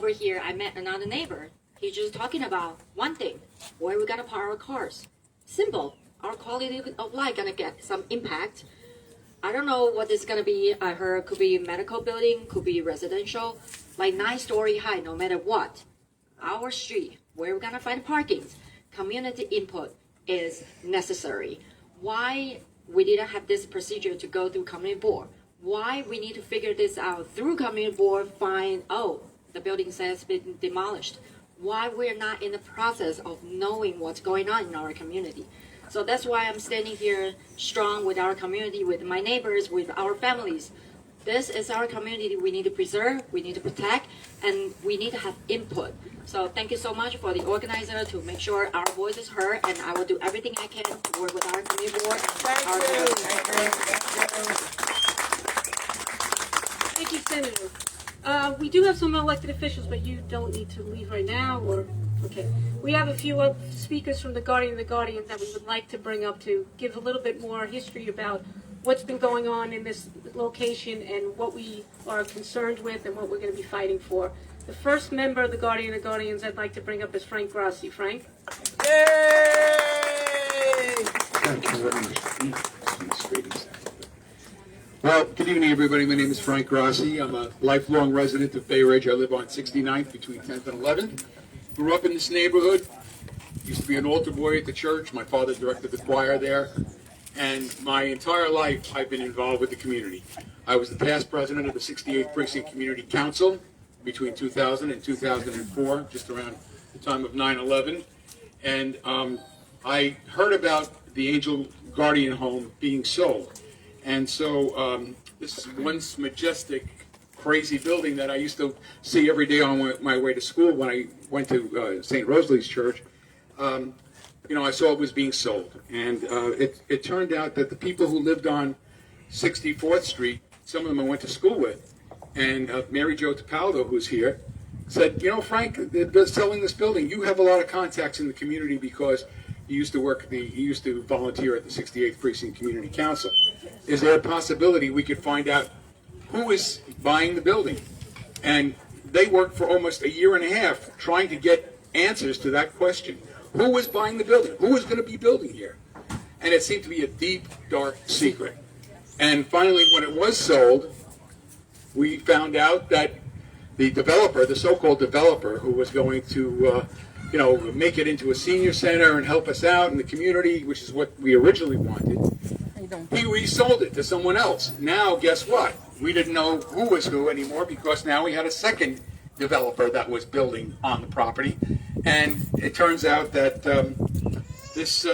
over here, I met another neighbor. He's just talking about one thing: where we're gonna park our cars. Simple. Our quality of life gonna get some impact. I don't know what it's gonna be. I heard it could be medical building, could be residential, like 9-story high. No matter what, our street, where we're gonna find parking, community input is necessary. Why we didn't have this procedure to go through community board? Why we need to figure this out through community board? Find, oh, the building has been demolished. Why we're not in the process of knowing what's going on in our community? So that's why I'm standing here strong with our community, with my neighbors, with our families. This is our community we need to preserve, we need to protect, and we need to have input. So thank you so much for the organizer to make sure our voice is heard, and I will do everything I can to work with our community board. Thank you, Senator. We do have some elected officials, but you don't need to leave right now, or, okay. We have a few speakers from the Guardian that we would like to bring up to give a little bit more history about what's been going on in this location and what we are concerned with and what we're going to be fighting for. The first member of the Guardians I'd like to bring up is Frank Grossi. Frank? Yay! Thank you very much. Well, good evening, everybody. My name is Frank Grossi. I'm a lifelong resident of Bay Ridge. I live on 69th between 10th and 11th. Grew up in this neighborhood. Used to be an altar boy at the church. My father directed the choir there. And my entire life, I've been involved with the community. I was the past president of the 68th Precinct Community Council between 2000 and 2004, just around the time of 9/11. And I heard about the Angel Guardian home being sold. And so this once majestic, crazy building that I used to see every day on my way to school when I went to St. Rosalie's Church, I saw it was being sold. And it turned out that the people who lived on 64th Street, some of them I went to school with, and Mary Jo Tapaldo, who's here, said, Frank, they're selling this building. You have a lot of contacts in the community because you used to volunteer at the 68th Precinct Community Council. Is there a possibility we could find out who is buying the building? And they worked for almost a year and a half trying to get answers to that question. Who was buying the building? Who was going to be building here? And it seemed to be a deep, dark secret. And finally, when it was sold, we found out that the developer, the so-called developer, who was going to, make it into a senior center and help us out in the community, which is what we originally wanted, he resold it to someone else. Now, guess what? We didn't know who was who anymore because now we had a second developer that was building on the property. And it turns out that this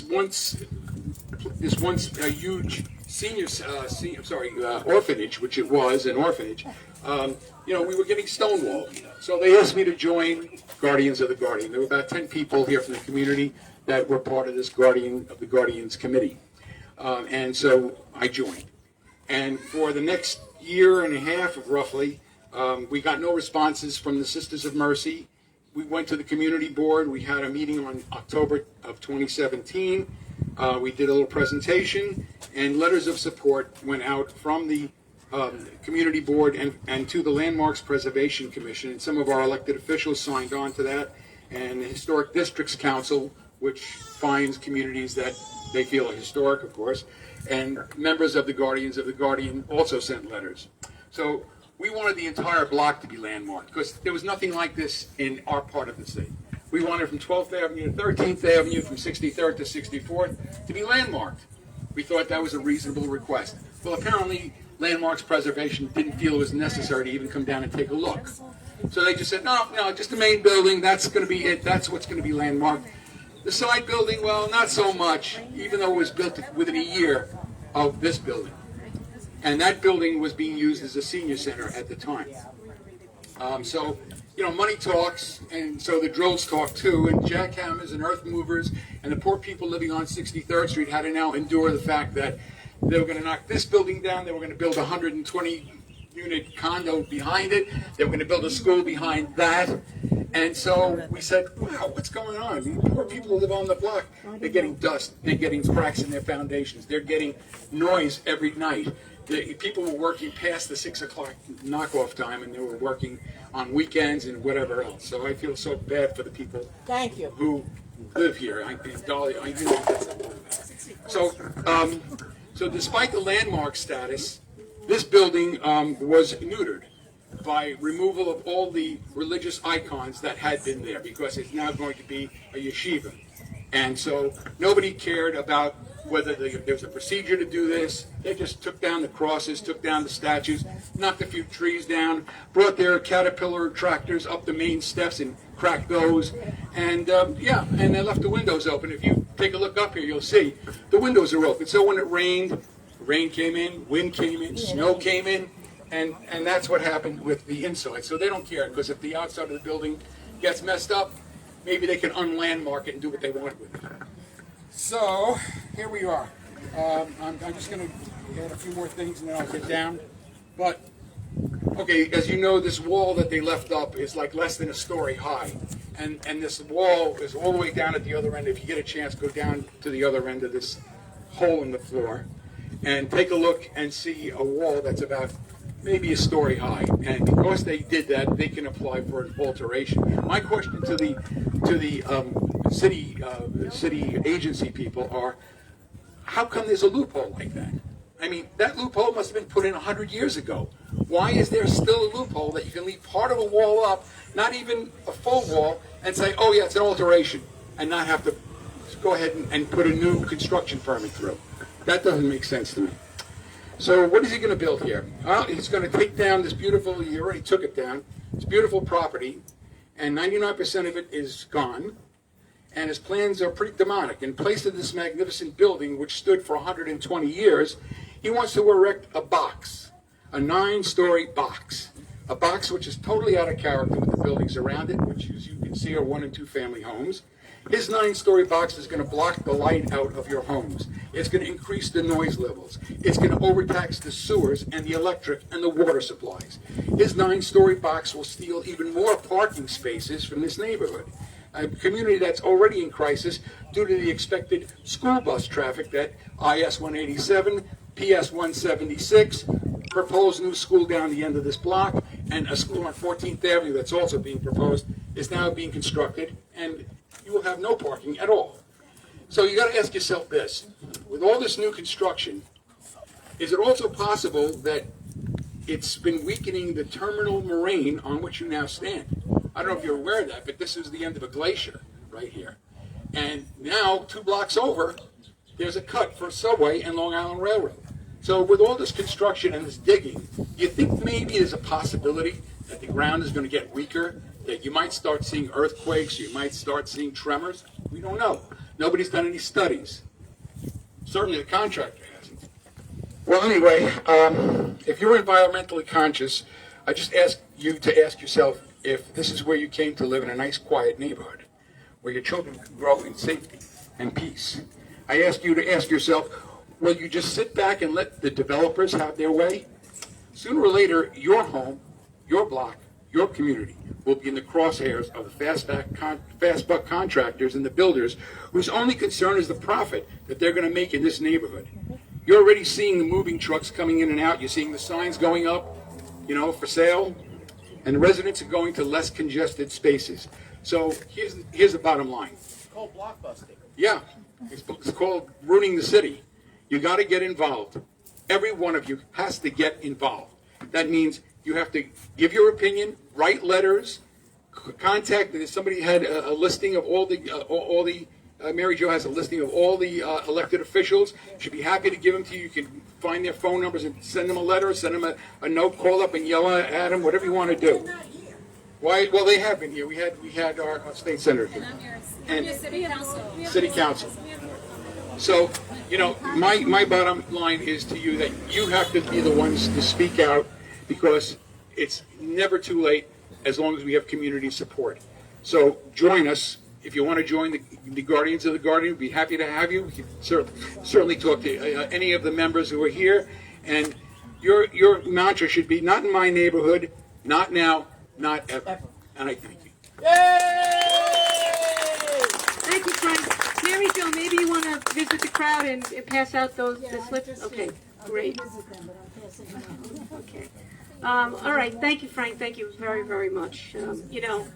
once a huge orphanage, which it was an orphanage, we were getting stonewalled. So they asked me to join Guardians of the Guardian. There were about 10 people here from the community that were part of this Guardians committee. And so I joined. And for the next year and a half, roughly, we got no responses from the Sisters of Mercy. We went to the community board. We had a meeting on October of 2017. We did a little presentation, and letters of support went out from the community board and to the Landmarks Preservation Commission. And some of our elected officials signed on to that, and the Historic Districts Council, which finds communities that they feel are historic, of course, and members of the Guardians of the Guardian also sent letters. So we wanted the entire block to be landmarked because there was nothing like this in our part of the city. We wanted from 12th Avenue to 13th Avenue, from 63rd to 64th to be landmarked. We thought that was a reasonable request. Well, apparently Landmarks Preservation didn't feel it was necessary to even come down and take a look. So they just said, no, just the main building, that's going to be it, that's what's going to be landmarked. The side building, well, not so much, even though it was built within a year of this building. And that building was being used as a senior center at the time. So, money talks, and so the drills talk too, and jackhammers and earth movers, and the poor people living on 63rd Street had to now endure the fact that they were going to knock this building down, they were going to build a 120-unit condo behind it, they were going to build a school behind that. And so we said, wow, what's going on? These poor people who live on the block, they're getting dust, they're getting cracks in their foundations, they're getting noise every night. the people were working past the 6 o'clock knockoff time, and they were working on weekends and whatever else. So I feel so bad for the people Thank you. who live here. And Dolly, I do know that's so despite the landmark status, this building was neutered by removal of all the religious icons that had been there, because it's now going to be a yeshiva. And so nobody cared about whether there was a procedure to do this. They just took down the crosses, took down the statues, knocked a few trees down, brought their Caterpillar tractors up the main steps and cracked those. And and they left the windows open. If you take a look up here, you'll see the windows are open. So when it rained, rain came in, wind came in, snow came in, and that's what happened with the inside. So they don't care, because if the outside of the building gets messed up, maybe they can unlandmark it and do what they want with it. So here we are. I'm just going to add a few more things and then I'll get down. But, okay, as you know, this wall that they left up is like less than a story high. And this wall is all the way down at the other end. If you get a chance, go down to the other end of this hole in the floor and take a look and see a wall that's about maybe a story high. And because they did that, they can apply for an alteration. My question to the city agency people are, how come there's a loophole like that? I mean, that loophole must have been put in 100 years ago. Why is there still a loophole that you can leave part of a wall up, not even a full wall, and say, oh yeah, it's an alteration, and not have to go ahead and put a new construction permit through? That doesn't make sense to me. So what is he going to build here? Well, he's going to take down this beautiful, he already took it down, it's beautiful property, and 99% of it is gone. And his plans are pretty demonic. In place of this magnificent building, which stood for 120 years, he wants to erect a box, a 9-story box. A box which is totally out of character with the buildings around it, which, as you can see, are 1- and 2-family homes. His 9-story box is going to block the light out of your homes. It's going to increase the noise levels. It's going to overtax the sewers and the electric and the water supplies. His 9-story box will steal even more parking spaces from this neighborhood, a community that's already in crisis due to the expected school bus traffic that IS 187, PS 176, proposed new school down the end of this block, and a school on 14th Avenue that's also being proposed is now being constructed, and you will have no parking at all. So you got to ask yourself this: with all this new construction, is it also possible that it's been weakening the terminal moraine on which you now stand? I don't know if you're aware of that, but this is the end of a glacier right here. And now, 2 blocks over, there's a cut for a subway and Long Island Railroad. So with all this construction and this digging, you think maybe there's a possibility that the ground is going to get weaker, that you might start seeing earthquakes, you might start seeing tremors? We don't know. Nobody's done any studies. Certainly the contractor hasn't. Well, anyway, if you're environmentally conscious, I just ask you to ask yourself if this is where you came to live in a nice, quiet neighborhood, where your children can grow in safety and peace. I ask you to ask yourself, will you just sit back and let the developers have their way? Sooner or later, your home, your block, your community will be in the crosshairs of the fast buck contractors and the builders whose only concern is the profit that they're going to make in this neighborhood. You're already seeing the moving trucks coming in and out. You're seeing the signs going up, for sale. And the residents are going to less congested spaces. So here's the bottom line. It's called blockbusting. Yeah, it's called ruining the city. You got to get involved. Every one of you has to get involved. That means you have to give your opinion, write letters, contact. Somebody had a listing of all the Mary Jo has a listing of all the elected officials. She'd be happy to give them to you. You can find their phone numbers and send them a letter, send them a note, call up and yell at them, whatever you want to do. Why? Well, they have been here. We had our state senator here. And City Council. City Council. So, my bottom line is to you that you have to be the ones to speak out, because it's never too late as long as we have community support. So join us. If you want to join the Guardians of the Guardian, we'd be happy to have you. You can certainly talk to any of the members who are here. And your mantra should be, not in my neighborhood, not now, not ever. And I thank you. Thank you, Frank. Mary Jo, maybe you want to visit the crowd and pass out the slips? Okay. Great. Okay. All right. Thank you, Frank. Thank you very, very much. You know,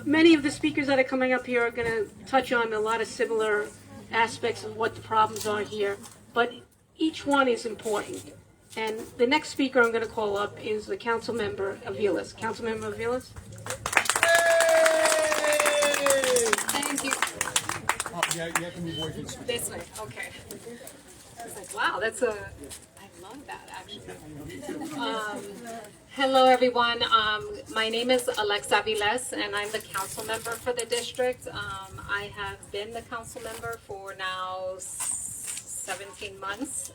many of the speakers that are coming up here are going to touch on a lot of similar aspects of what the problems are here, but each one is important. And the next speaker I'm going to call up is the council member Aviles. Council member Aviles. Thank you. Oh, yeah, you have to move away from the speaker. This way, okay. I was like, wow, that's a, I love that actually. Hello everyone, my name is Alexa Aviles and I'm the council member for the district. I have been the council member for now 17 months,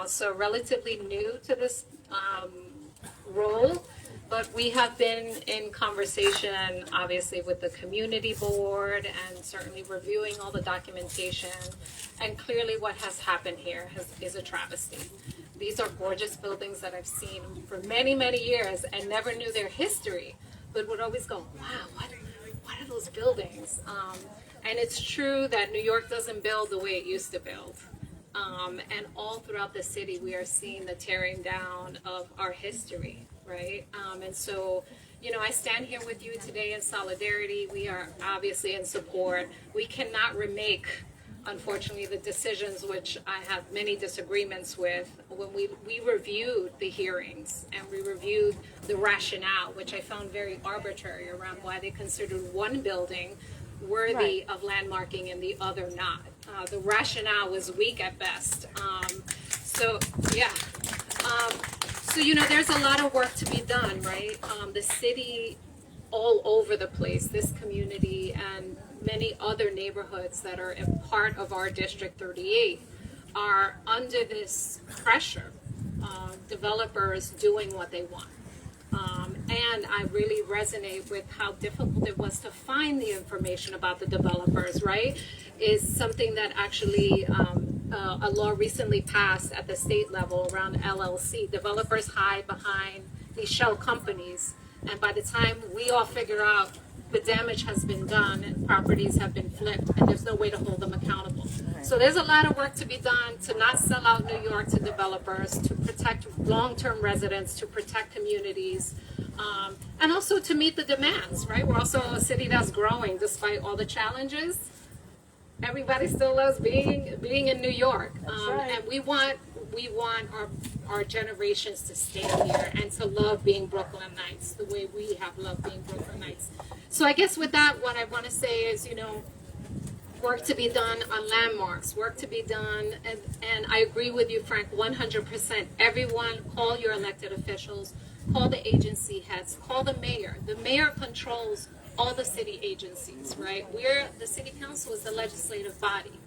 so relatively new to this role. But we have been in conversation, obviously, with the community board and certainly reviewing all the documentation. And clearly what has happened here is a travesty. These are gorgeous buildings that I've seen for many, many years and never knew their history, but would always go, wow, what are those buildings? And it's true that New York doesn't build the way it used to build. And all throughout the city, we are seeing the tearing down of our history. Right? And so, you know, I stand here with you today in solidarity. We are obviously in support. We cannot remake, unfortunately, the decisions which I have many disagreements with. When we reviewed the hearings and we reviewed the rationale, which I found very arbitrary around why they considered one building worthy of landmarking and the other not. The rationale was weak at best. So, you know, there's a lot of work to be done, right? The city all over the place, this community and many other neighborhoods that are a part of our District 38 are under this pressure, developers doing what they want. And I really resonate with how difficult it was to find the information about the developers, right? Is something that actually a law recently passed at the state level around LLC. Developers hide behind these shell companies, and by the time we all figure out the damage has been done and properties have been flipped, and there's no way to hold them accountable. So there's a lot of work to be done to not sell out New York to developers, to protect long-term residents, to protect communities, and also to meet the demands, right? We're also a city that's growing despite all the challenges. Everybody still loves being in New York, and we want our generations to stay here and to love being Brooklynites the way we have loved being Brooklynites. So I guess with that, what I want to say is, you know, work to be done on landmarks, work to be done, and I agree with you, Frank, 100%. Everyone, call your elected officials, call the agency heads, call the mayor. The mayor controls all the city agencies, right? The city council is the legislative body.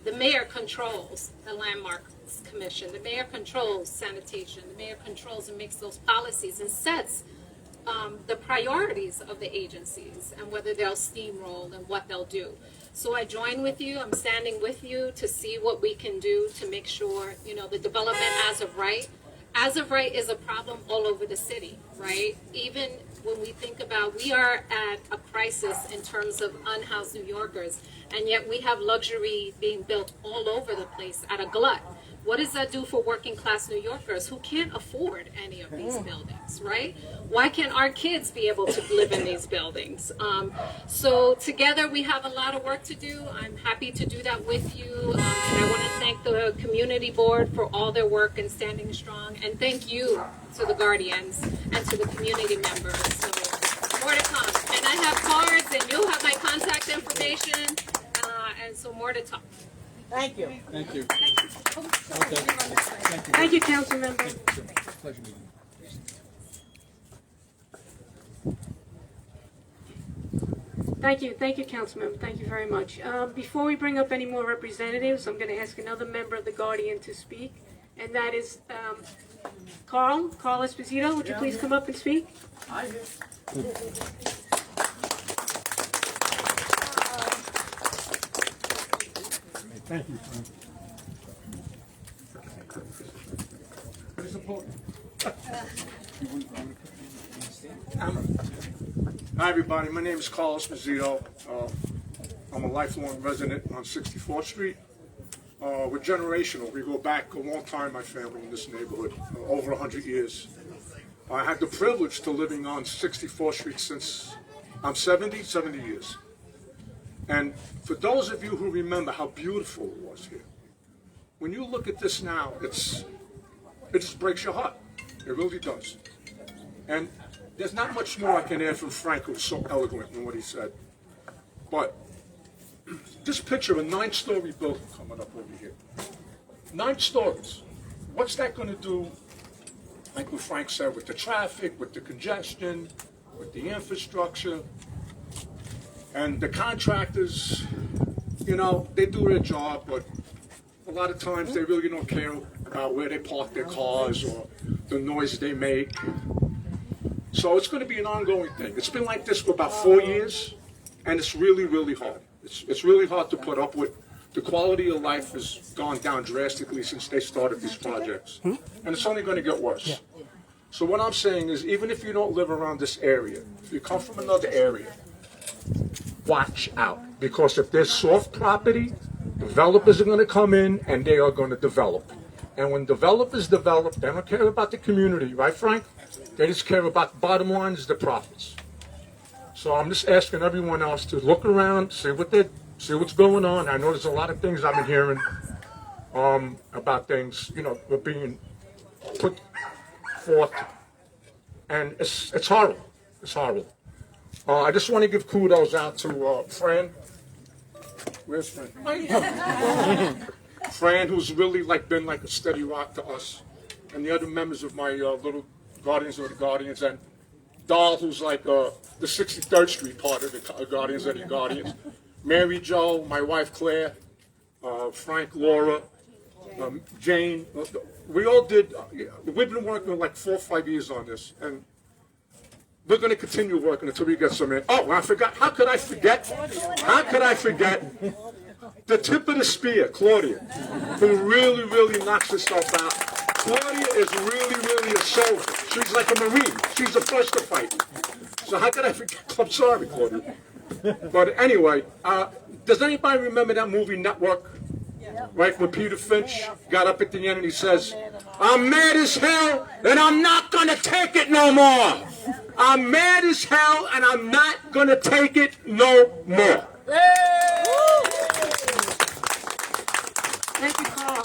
The mayor controls the landmarks commission. The mayor controls sanitation. The mayor controls and makes those policies and sets the priorities of the agencies and whether they'll steamroll and what they'll do. So I join with you. I'm standing with you to see what we can do to make sure, you know, the development as of right is a problem all over the city, right? Even when we think about, we are at a crisis in terms of unhoused New Yorkers, and yet we have luxury being built all over the place at a glut. What does that do for working class New Yorkers who can't afford any of these buildings, right? Why can't our kids be able to live in these buildings? So together we have a lot of work to do. I'm happy to do that with you. And I want to thank the community board for all their work and standing strong. And thank you to the guardians and to the community members. So more to come. And I have cards and you'll have my contact information. And so more to talk. Thank you. Thank you. Thank you, council member. Pleasure meeting you. Thank you, council member. Thank you very much. Before we bring up any more representatives, I'm going to ask another member of the Guardian to speak, and that is Carl Esposito. Would you please come up and speak? Hi. Thank you. Hi everybody, my name is Carl Esposito. I'm a lifelong resident on 64th Street. We're generational. We go back a long time, my family, in this neighborhood, over 100 years. I had the privilege to living on 64th Street since I'm 70 years. And for those of you who remember how beautiful it was here, when you look at this now, it just breaks your heart. It really does. And there's not much more I can add from Frank, who was so eloquent in what he said. But just picture a 9-story building coming up over here. 9 stories. What's that going to do, like what Frank said, with the traffic, with the congestion, with the infrastructure? And the contractors, you know, they do their job, but a lot of times they really don't care about where they park their cars or the noise they make. So it's going to be an ongoing thing. It's been like this for about 4 years, and it's really, really hard. It's really hard to put up with. The quality of life has gone down drastically since they started these projects, and it's only going to get worse. So what I'm saying is, even if you don't live around this area, if you come from another area, watch out, because if there's soft property, developers are going to come in and they are going to develop. And when developers develop, they don't care about the community, right, Frank? They just care about the bottom line is the profits. So I'm just asking everyone else to look around, see what's going on. I know there's a lot of things I've been hearing about things, you know, being put forth, and it's horrible. It's horrible. I just want to give kudos out to Fran. Where's Fran? Fran, who's really been like a steady rock to us, and the other members of my little Guardians of the Guardians, and Dahl, who's like the 63rd Street part of the Guardians of the Guardians. Mary Jo, my wife Claire, Frank, Laura, Jane. We all did. We've been working like 4 or 5 years on this, and we're going to continue working until we get some in. Oh, I forgot. How could I forget? How could I forget the tip of the spear, Claudia, who really, really knocks this stuff out. Claudia is really, really a soldier. She's like a Marine. She's the first to fight. So how could I forget? I'm sorry, Claudia. But anyway, does anybody remember that movie Network? Right, when Peter Finch got up at the end and he says, "I'm mad as hell and I'm not going to take it no more. I'm mad as hell and I'm not going to take it no more." Thank you, Carl.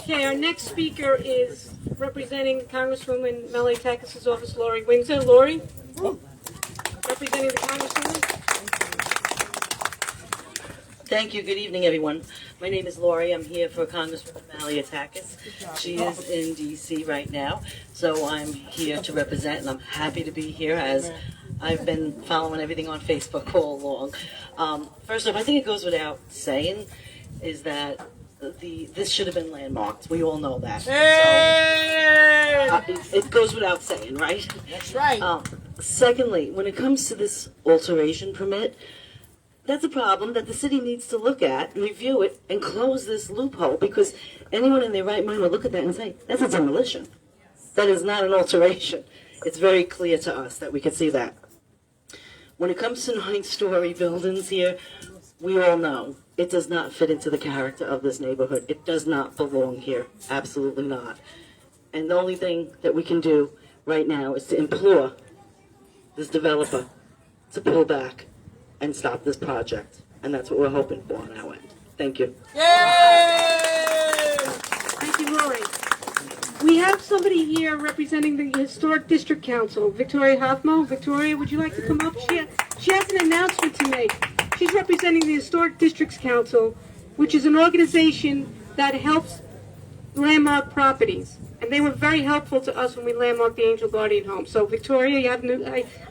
Okay, our next speaker is representing Congresswoman Melanie Takis' office, Lori Windsor. Lori, representing the Congresswoman. Thank you. Good evening, everyone. My name is Lori. I'm here for Congresswoman Melanie Takis. She is in D.C. right now, so I'm here to represent, and I'm happy to be here as I've been following everything on Facebook all along. First off, I think it goes without saying is that this should have been landmarked. We all know that. So, it goes without saying, right? That's right. Secondly, when it comes to this alteration permit, that's a problem that the city needs to look at, review it, and close this loophole, because anyone in their right mind will look at that and say, that's a demolition. That is not an alteration. It's very clear to us that we can see that. When it comes to 9-story buildings here, we all know it does not fit into the character of this neighborhood. It does not belong here. Absolutely not. And the only thing that we can do right now is to implore this developer to pull back and stop this project. And that's what we're hoping for on our end. Thank you. Thank you, Lori. We have somebody here representing the Historic District Council, Victoria Hoffmo. Victoria, would you like to come up? She has an announcement to make. She's representing the Historic Districts Council, which is an organization that helps landmark properties. And they were very helpful to us when we landmarked the Angel Guardian home. So, Victoria, you have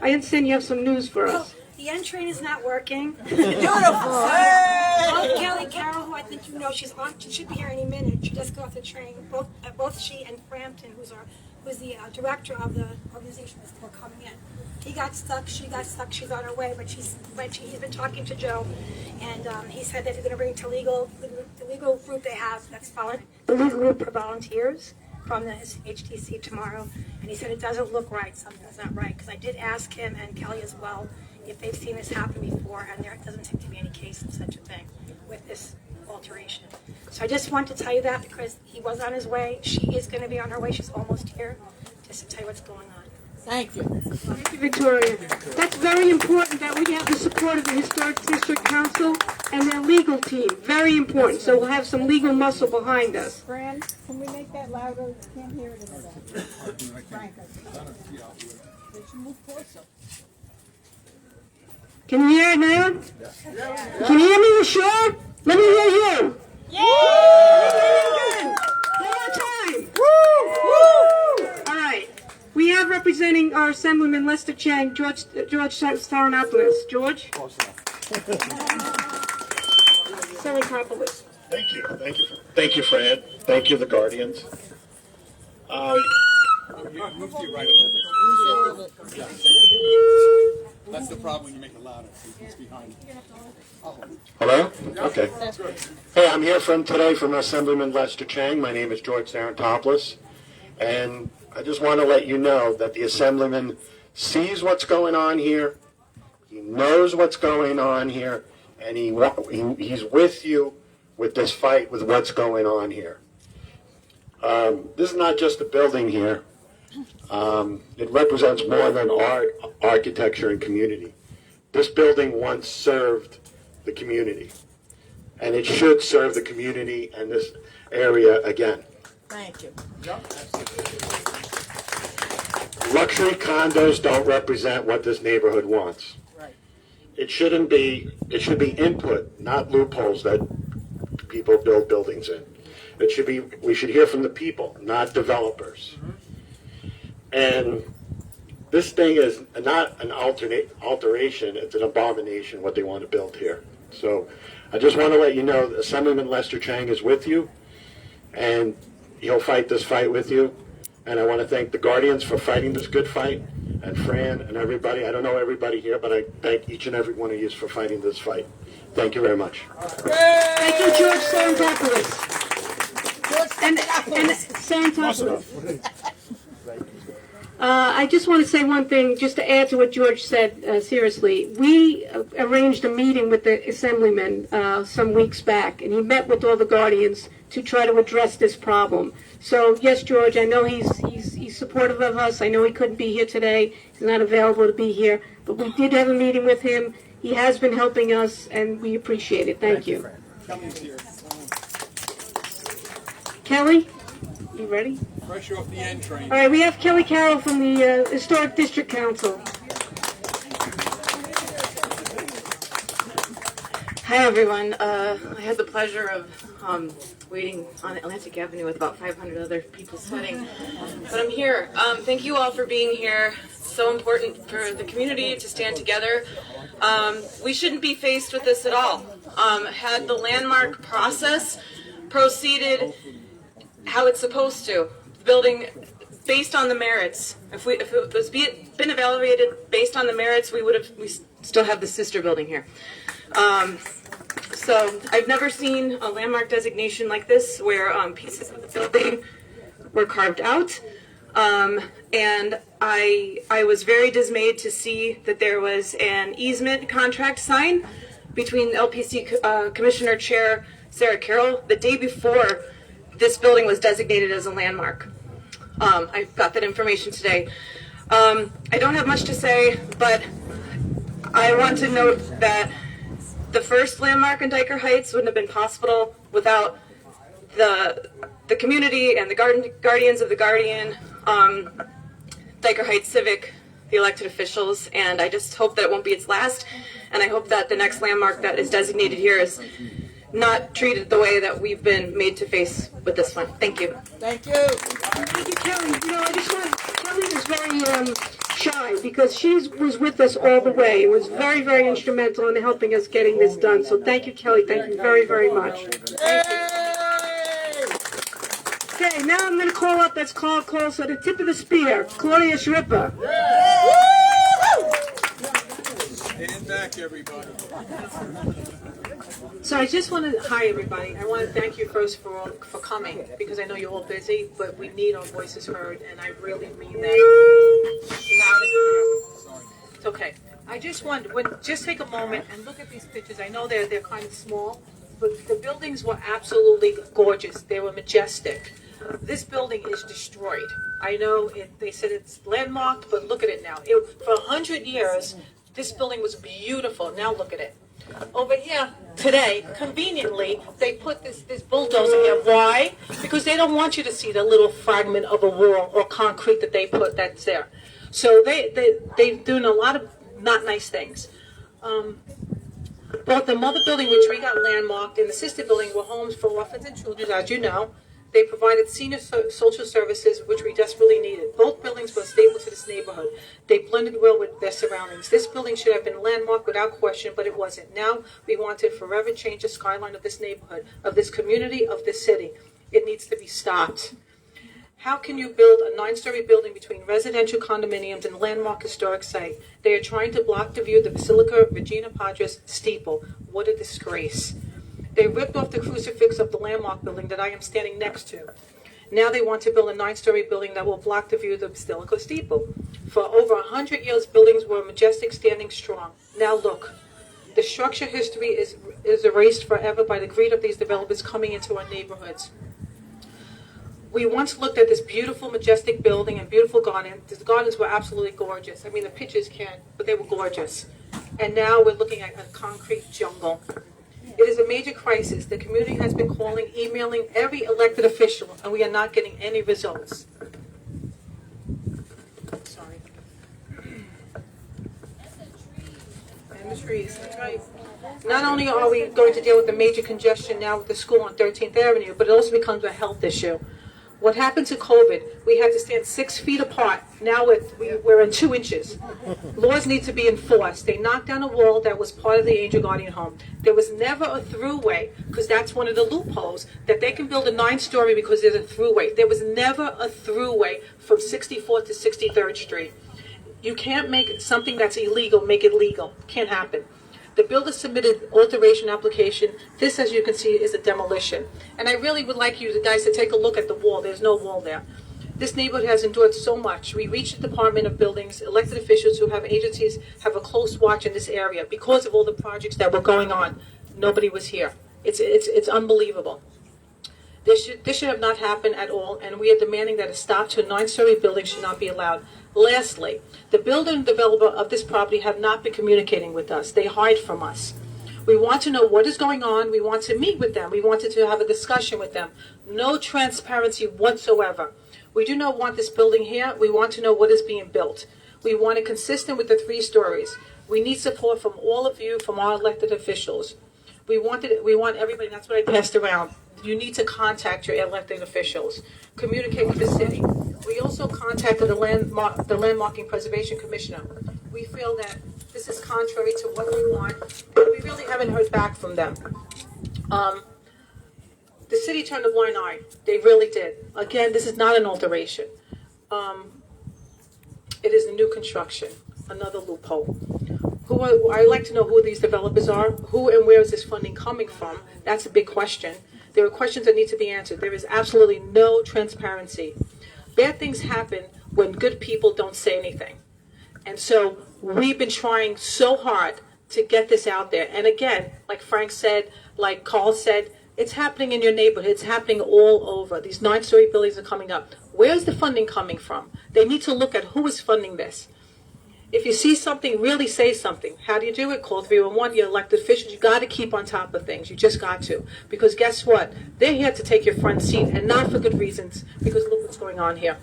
I understand you have some news for us. The end train is not working. Beautiful. Kelly Carroll, who I think you know, she's on. She should be here any minute. She just got off the train. Both she and Frampton, who's the director of the organization, is still coming in. He got stuck. She got stuck. She's on her way, but he's been talking to Joe, and he said that he's going to bring to the legal group they have that's followed the legal group for volunteers from the HTC tomorrow, and he said it doesn't look right. Something's not right, because I did ask him and Kelly as well if they've seen this happen before, and there doesn't seem to be any case of such a thing. with this alteration. So I just wanted to tell you that because he was on his way. She is going to be on her way. She's almost here. Just to tell you what's going on. Thank you. Thank you, Victoria. That's very important that we have the support of the Historic District Council and their legal team. Very important. So we'll have some legal muscle behind us. Fran, can we make that louder? Can't hear it anymore. Frank, they should move closer. Can you hear it now? Can you hear me? You sure? Let me hear you. Yeah! One more time. Woo! All right. We have representing our Assemblyman Lester Chang, George Saranopoulos. George? Saranopoulos. Thank you. Thank you, Fran. Thank you, the Guardians. Move to your right a little bit. That's the problem when you make it louder. It's behind you. Hello? Okay. Hey, I'm here today from Assemblyman Lester Chang. My name is George Sarantopoulos. And I just want to let you know that the Assemblyman sees what's going on here. He knows what's going on here. And he's with you with this fight with what's going on here. This is not just a building here. It represents more than art, architecture, and community. This building once served the community, and it should serve the community and this area again. Thank you. Luxury condos don't represent what this neighborhood wants. Right. It should be input, not loopholes that people build buildings in. We should hear from the people, not developers. And this thing is not an alteration, it's an abomination what they want to build here. So I just want to let you know that Assemblyman Lester Chang is with you, and he'll fight this fight with you. And I want to thank the Guardians for fighting this good fight, and Fran and everybody. I don't know everybody here, but I thank each and every one of you for fighting this fight. Thank you very much. Thank you, George Sarantopoulos. And Sarantopoulos. I just want to say one thing, just to add to what George said, seriously. We arranged a meeting with the Assemblyman some weeks back, and he met with all the Guardians to try to address this problem. So, yes, George, I know he's supportive of us. I know he couldn't be here today. He's not available to be here. But we did have a meeting with him. He has been helping us, and we appreciate it. Thank you. Kelly's here. Kelly, you ready? Fresh off the N train. All right, we have Kelly Carroll from the Historic District Council. Hi, everyone. I had the pleasure of waiting on Atlantic Avenue with about 500 other people sweating. But I'm here. Thank you all for being here. It's so important for the community to stand together. We shouldn't be faced with this at all. Had the landmark process proceeded how it's supposed to, the building based on the merits, if it was been evaluated based on the merits, we still have the sister building here. So I've never seen a landmark designation like this where pieces of the building were carved out. And I was very dismayed to see that there was an easement contract signed between LPC Commissioner Chair Sarah Carroll the day before this building was designated as a landmark. I got that information today. I don't have much to say, but I want to note that the first landmark in Dyker Heights wouldn't have been possible without the community and the guardians of the Guardian, Dyker Heights Civic, the elected officials, and I just hope that it won't be its last, and I hope that the next landmark that is designated here is not treated the way that we've been made to face with this one. Thank you. Thank you. Thank you, Kelly. You know, I just want, Kelly was very shy because she was with us all the way. It was very, very instrumental in helping us getting this done. So thank you, Kelly. Thank you very, very much. Okay, now I'm going to call up, that's called close at the tip of the spear, Claudia Shripper. Stand back, everybody. So I just want to, hi everybody, I want to thank you first for coming, because I know you're all busy, but we need our voices heard, and I really mean that. Loud and clear. It's okay. I just want, just take a moment and look at these pictures. I know they're kind of small, but the buildings were absolutely gorgeous. They were majestic. This building is destroyed. I know they said it's landmarked, but look at it now. For 100 years, this building was beautiful. Now look at it. Over here today, conveniently, they put this bulldozer here. Why? Because they don't want you to see the little fragment of a wall or concrete that they put that's there. So they're doing a lot of not nice things. Both the mother building, which we got landmarked, and the sister building were homes for orphans and children, as you know. They provided senior social services, which we desperately needed. Both buildings were stable to this neighborhood. They blended well with their surroundings. This building should have been landmarked without question, but it wasn't. Now we want to forever change the skyline of this neighborhood, of this community, of this city. It needs to be stopped. How can you build a 9-story building between residential condominiums and landmark historic site? They are trying to block the view of the Basilica Regina Padres steeple. What a disgrace. They ripped off the crucifix of the landmark building that I am standing next to. Now they want to build a 9-story building that will block the view of the Basilica steeple. For over 100 years, buildings were majestic, standing strong. Now look, the structure history is erased forever by the greed of these developers coming into our neighborhoods. We once looked at this beautiful, majestic building and beautiful garden. The gardens were absolutely gorgeous. I mean, the pictures can't, but they were gorgeous. And now we're looking at a concrete jungle. It is a major crisis. The community has been calling, emailing every elected official, and we are not getting any results. Sorry. And the trees, that's right. Not only are we going to deal with the major congestion now with the school on 13th Avenue, but it also becomes a health issue. What happened to COVID? We had to stand 6 feet apart. Now we're in 2 inches. Laws need to be enforced. They knocked down a wall that was part of the Angel Guardian home. There was never a throughway, because that's one of the loopholes, that they can build a 9-story because there's a throughway. There was never a throughway from 64th to 63rd Street. You can't make something that's illegal, make it legal. Can't happen. The builder submitted alteration application. This, as you can see, is a demolition. And I really would like you guys to take a look at the wall. There's no wall there. This neighborhood has endured so much. We reached the Department of Buildings, elected officials who have agencies have a close watch in this area because of all the projects that were going on. Nobody was here. It's unbelievable. This should have not happened at all, and we are demanding that a stop to a 9-story building should not be allowed. Lastly, the builder and developer of this property have not been communicating with us. They hide from us. We want to know what is going on. We want to meet with them. We wanted to have a discussion with them. No transparency whatsoever. We do not want this building here. We want to know what is being built. We want it consistent with the 3 stories. We need support from all of you, from our elected officials. We want everybody, that's what I passed around. You need to contact your elected officials. Communicate with the city. We also contacted the Landmarking Preservation Commissioner. We feel that this is contrary to what we want, but we really haven't heard back from them. The city turned a blind eye. They really did. Again, this is not an alteration. It is a new construction, another loophole. I'd like to know who these developers are. Who and where is this funding coming from? That's a big question. There are questions that need to be answered. There is absolutely no transparency. Bad things happen when good people don't say anything. And so we've been trying so hard to get this out there. And again, like Frank said, like Carl said, it's happening in your neighborhood. It's happening all over. These 9-story buildings are coming up. Where's the funding coming from? They need to look at who is funding this. If you see something, really say something. How do you do it? Call 311. You're elected officials. You got to keep on top of things. You just got to. Because guess what? They're here to take your front seat, and not for good reasons, because look what's going on here.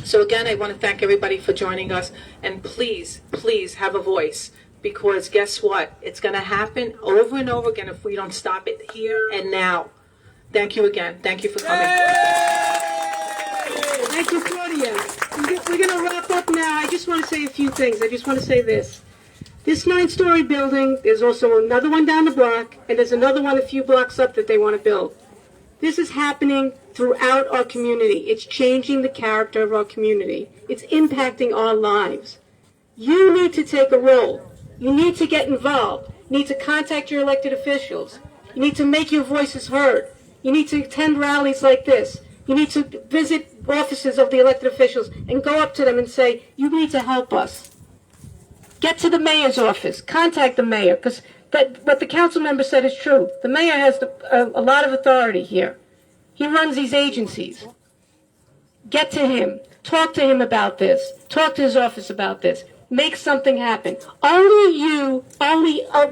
So again, I want to thank everybody for joining us. And please, please have a voice. Because guess what? It's going to happen over and over again if we don't stop it here and now. Thank you again. Thank you for coming. Thank you, Claudia. We're going to wrap up now. I just want to say a few things. I just want to say this. This 9-story building, there's also another one down the block, and there's another one a few blocks up that they want to build. This is happening throughout our community. It's changing the character of our community. It's impacting our lives. You need to take a role. You need to get involved. You need to contact your elected officials. You need to make your voices heard. You need to attend rallies like this. You need to visit offices of the elected officials and go up to them and say, you need to help us. Get to the mayor's office. Contact the mayor, because what the council member said is true. The mayor has a lot of authority here. He runs these agencies. Get to him. Talk to him about this. Talk to his office about this. Make something happen. Only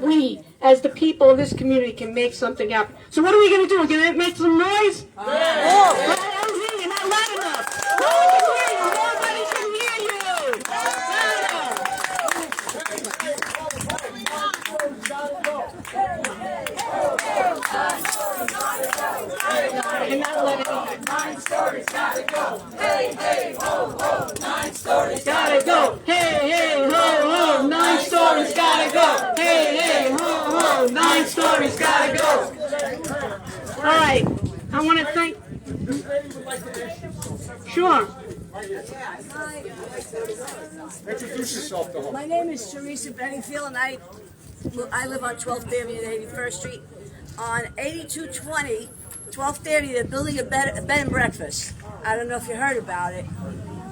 we, as the people of this community, can make something happen. So what are we going to do? We're going to make some noise? Yeah. Oh, you're not loud enough. Nobody can hear you. Nine stories gotta go. Hey, hey, ho, ho. 9 stories Gotta go. Hey, hey, ho, ho. 9 stories gotta go. Hey, hey, ho, ho. 9 stories gotta go. All right. I want to thank. Sure. Introduce yourself to her. My name is Teresa Benningfield, and I live on 12th Avenue and 81st Street. On 8220, 12th Avenue, they're building a bed and breakfast. I don't know if you heard about it,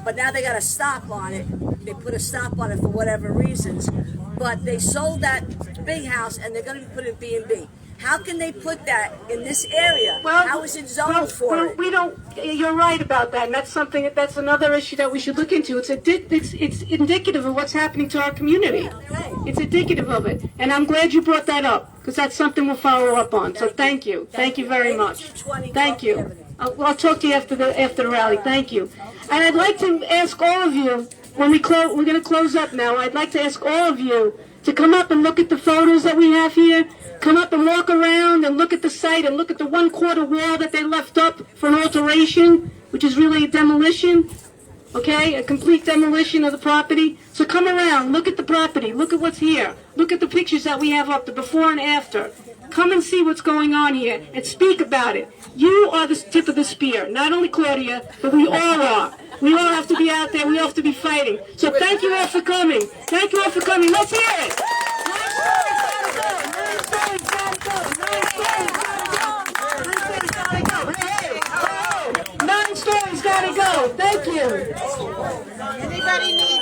but now they got a stop on it. They put a stop on it for whatever reasons, but they sold that big house, and they're going to be putting B&B. How can they put that in this area? How is it zoned for it? We don't. You're right about that, and that's another issue that we should look into. It's indicative of what's happening to our community. It's indicative of it, and I'm glad you brought that up because that's something we'll follow up on. So thank you very much. Thank you. I'll talk to you after the rally. Thank you. And I'd like to ask all of you when we're going to close up now. I'd like to ask all of you to come up and look at the photos that we have here. Come up and walk around and look at the site and look at the 1/4 wall that they left up for an alteration, which is really a demolition, okay? A complete demolition of the property. So come around, look at the property, look at what's here. Look at the pictures that we have up, the before and after. Come and see what's going on here and speak about it. You are the tip of the spear, not only Claudia, but we all are. We all have to be out there, we all have to be fighting. So thank you all for coming. Thank you all for coming. Let's hear it. Nine stories gotta go. Thank you. Anybody need